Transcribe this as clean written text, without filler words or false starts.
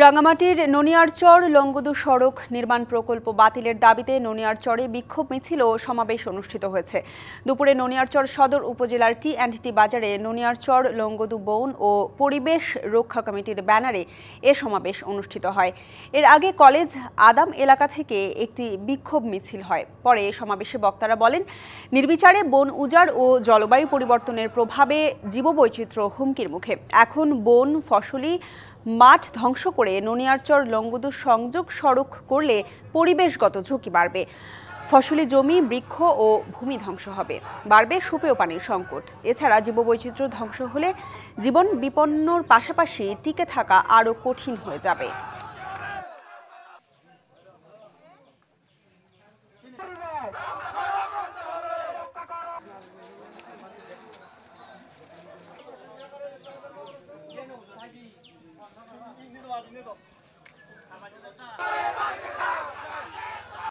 রাঙামাটির ননিয়ারচর লংগদু সড়ক নির্মাণ প্রকল্প বাতিলের দাবিতে ননিয়ারচরে বিক্ষোভ মিছিল ও সমাবেশ অনুষ্ঠিত হয়েছে। দুপুরে ননিয়ারচর সদর উপজেলার টি&টি বাজারে ননিয়ারচর লংগদু বন ও পরিবেশ রক্ষা কমিটির ব্যানারে এ সমাবেশ অনুষ্ঠিত হয়। এর আগে কলেজ আদাম এলাকা থেকে একটি বিক্ষোভ মিছিল হয়। পরে সমাবেশে বক্তারা বলেন, নির্বিচারে বন উজাড় ও জলবায়ু পরিবর্তনের প্রভাবে জীববৈচিত্র্য হুমকির মুখে। এখন বন ফসলি মাঠ ধ্বংস করে ননিয়ারচর লংগদু সংযোগ সড়ক করলে পরিবেশগত ঝুঁকি বাড়বে। ফসলি জমি, বৃক্ষ ও ভূমি ধ্বংস হবে, বাড়বে সুপেয় পানির সংকট। এছাড়া জীববৈচিত্র্য ধ্বংস হলে জীবন বিপন্নর পাশাপাশি টিকে থাকা আরও কঠিন হয়ে যাবে। ini tuh